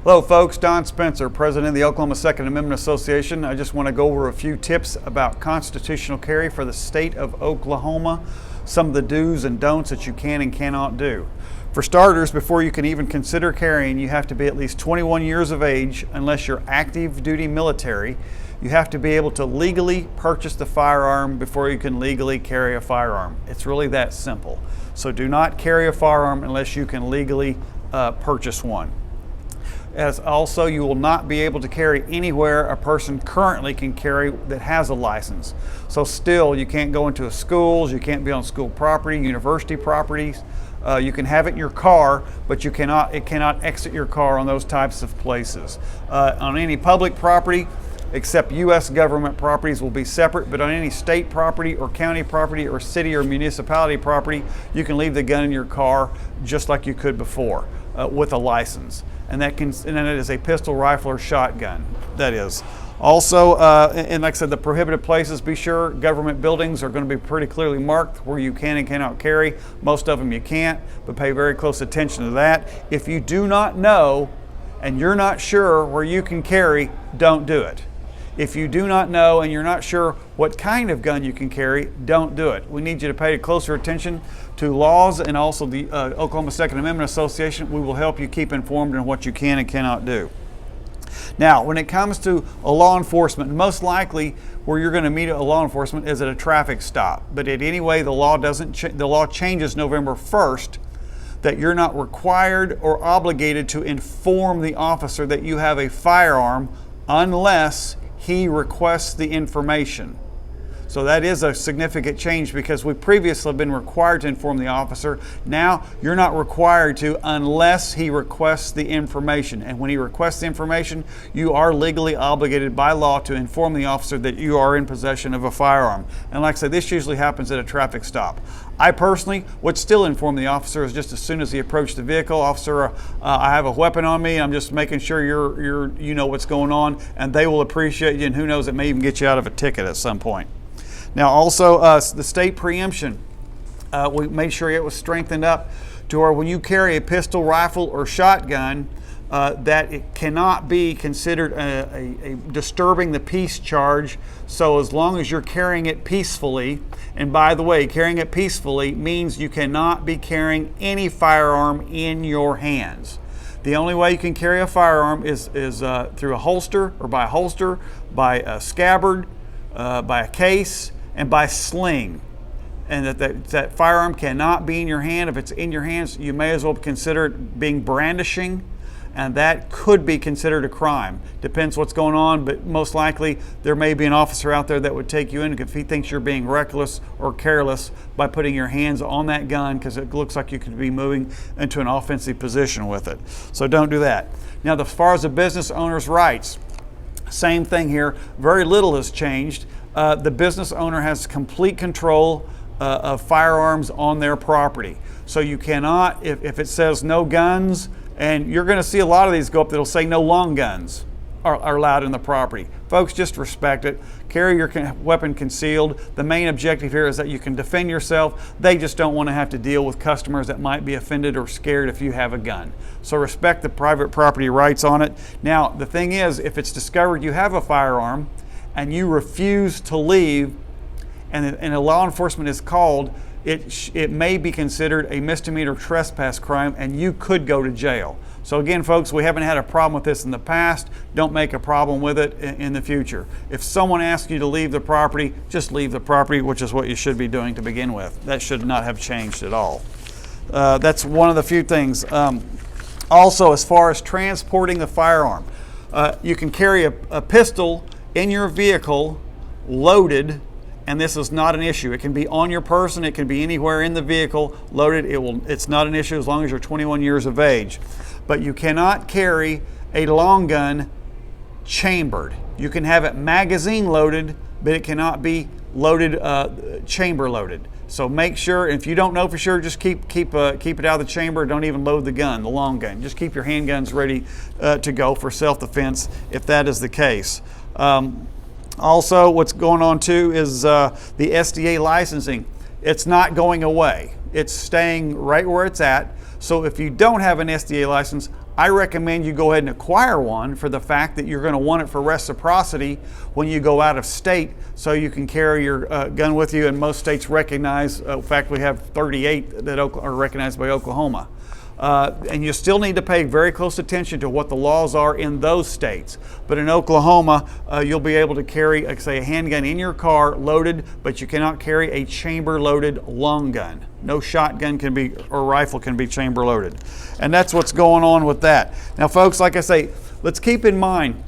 Hello folks, Don Spencer, President of the Oklahoma Second Amendment Association. I just want to go over a few tips about constitutional carry for the state of Oklahoma, some of the do's and don'ts that you can and cannot do. For starters, before you can even consider carrying, you have to be at least 21 years of age unless you're active duty military. You have to be able to legally purchase the firearm before you can legally carry a firearm. It's really that simple. So do not carry a firearm unless you can legally purchase one. As also, you will not be able to carry anywhere a person currently can carry that has a license. So still, you can't go into schools, you can't be on school property, university properties. You can have it in your car, but it cannot exit your car on those types of places. On any public property, except U.S. government properties will be separate, but on any state property or county property or city or municipality property, you can leave the gun in your car just like you could before with a license. And that is a pistol, rifle, or shotgun. That is. Also, and like I said, the prohibited places, be sure government buildings are going to be pretty clearly marked where you can and cannot carry. Most of them you can't, but pay very close attention to that. If you do not know and you're not sure where you can carry, don't do it. If you do not know and you're not sure what kind of gun you can carry, don't do it. We need you to pay closer attention to laws and also the Oklahoma Second Amendment Association. We will help you keep informed on what you can and cannot do. Now, when it comes to a law enforcement, most likely where you're going to meet a law enforcement is at a traffic stop. But anyway, the law changes November 1st that you're not required or obligated to inform the officer that you have a firearm unless he requests the information. So that is a significant change because we previously have been required to inform the officer. Now you're not required to unless he requests the information. And when he requests the information, you are legally obligated by law to inform the officer that you are in possession of a firearm. And like I said, this usually happens at a traffic stop. I personally would still inform the officer just as soon as he approached the vehicle. Officer, I have a weapon on me. I'm just making sure you know what's going on, and they will appreciate you, and who knows, it may even get you out of a ticket at some point. Now also, the state preemption, we made sure it was strengthened up to where when you carry a pistol, rifle, or shotgun, that it cannot be considered a disturbing the peace charge. So as long as you're carrying it peacefully, and by the way, carrying it peacefully means you cannot be carrying any firearm in your hands. The only way you can carry a firearm is through a holster, or by a scabbard, by a case, and by sling. And that firearm cannot be in your hand. If it's in your hands, you may as well consider it being brandishing, and that could be considered a crime. Depends what's going on, but most likely there may be an officer out there that would take you in if he thinks you're being reckless or careless by putting your hands on that gun, because it looks like you could be moving into an offensive position with it. So don't do that. Now, as far as the business owner's rights, same thing here. Very little has changed. The business owner has complete control of firearms on their property. So you cannot, if it says no guns, and you're going to see a lot of these go up that'll say no long guns are allowed in the property. Folks, just respect it. Carry your weapon concealed. The main objective here is that you can defend yourself. They just don't want to have to deal with customers that might be offended or scared if you have a gun. So respect the private property rights on it. Now, the thing is, if it's discovered you have a firearm and you refuse to leave, and a law enforcement is called, it may be considered a misdemeanor trespass crime, and you could go to jail. So again, folks, we haven't had a problem with this in the past. Don't make a problem with it in the future. If someone asks you to leave the property, just leave the property, which is what you should be doing to begin with. That should not have changed at all. That's one of the few things. Also, as far as transporting the firearm, you can carry a pistol in your vehicle loaded, and this is not an issue. It can be on your person, it can be anywhere in the vehicle loaded. It's not an issue as long as you're 21 years of age. But you cannot carry a long gun chambered. You can have it magazine loaded, but it cannot be loaded, chamber loaded. So make sure, if you don't know for sure, just keep it out of the chamber. Don't even load the gun, the long gun. Just keep your handguns ready to go for self-defense if that is the case. Also, what's going on too is the SDA licensing. It's not going away. It's staying right where it's at. So if you don't have an SDA license, I recommend you go ahead and acquire one, for the fact that you're going to want it for reciprocity when you go out of state, so you can carry your gun with you. And most states recognize, in fact, we have 38 that are recognized by Oklahoma. And you still need to pay very close attention to what the laws are in those states. But in Oklahoma, you'll be able to carry, say, a handgun in your car loaded, but you cannot carry a chamber-loaded long gun. No shotgun can be, or rifle can be chamber loaded. And that's what's going on with that. Now, folks, like I say, let's keep in mind,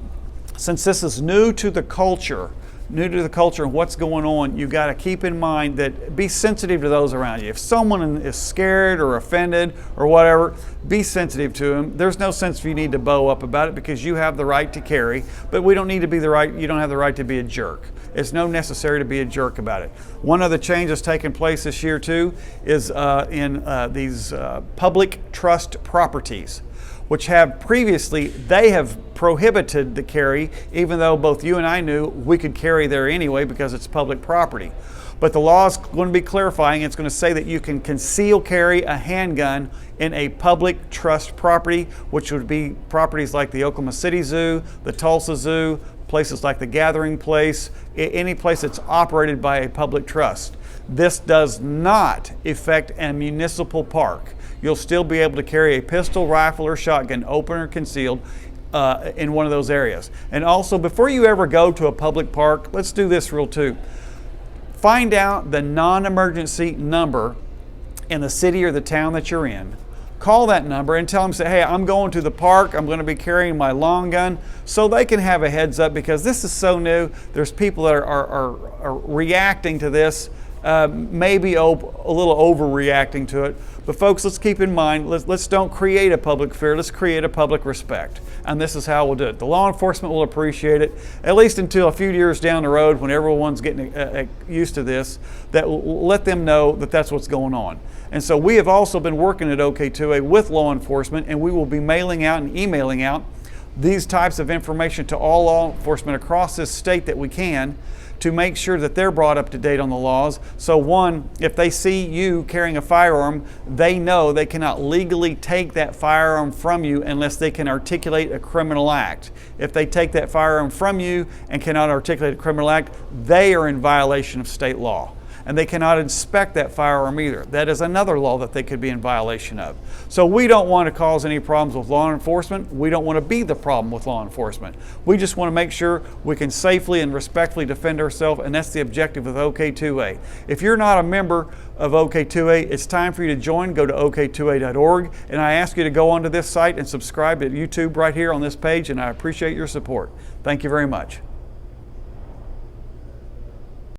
since this is new to the culture and what's going on, you got to keep in mind that be sensitive to those around you. If someone is scared or offended or whatever, be sensitive to them. There's no sense if you need to bow up about it, because you have the right to carry, but you don't have the right to be a jerk. It's no necessary to be a jerk about it. One of the changes taking place this year too is in these public trust properties, which have previously, they have prohibited the carry, even though both you and I knew we could carry there anyway because it's public property. But the law is going to be clarifying. It's going to say that you can conceal carry a handgun in a public trust property, which would be properties like the Oklahoma City Zoo, the Tulsa Zoo, places like the Gathering Place, any place that's operated by a public trust. This does not affect a municipal park. You'll still be able to carry a pistol, rifle, or shotgun, open or concealed, in one of those areas. And also, before you ever go to a public park, let's do this real too. Find out the non-emergency number in the city or the town that you're in. Call that number and tell them, say, hey, I'm going to the park, I'm going to be carrying my long gun, so they can have a heads up, because this is so new. There's people that are reacting to this, maybe a little overreacting to it. But folks, let's keep in mind, let's don't create a public fear, let's create a public respect. And this is how we'll do it. The law enforcement will appreciate it, at least until a few years down the road when everyone's getting used to this, that will let them know that that's what's going on. And so we have also been working at OK2A with law enforcement, and we will be mailing out and emailing out these types of information to all law enforcement across this state that we can, to make sure that they're brought up to date on the laws. So one, if they see you carrying a firearm, they know they cannot legally take that firearm from you unless they can articulate a criminal act. If they take that firearm from you and cannot articulate a criminal act, they are in violation of state law. And they cannot inspect that firearm either. That is another law that they could be in violation of. So we don't want to cause any problems with law enforcement. We don't want to be the problem with law enforcement. We just want to make sure we can safely and respectfully defend ourselves, and that's the objective of OK2A. If you're not a member of OK2A, it's time for you to join. Go to ok2a.org, and I ask you to go onto this site and subscribe to YouTube right here on this page, and I appreciate your support. Thank you very much.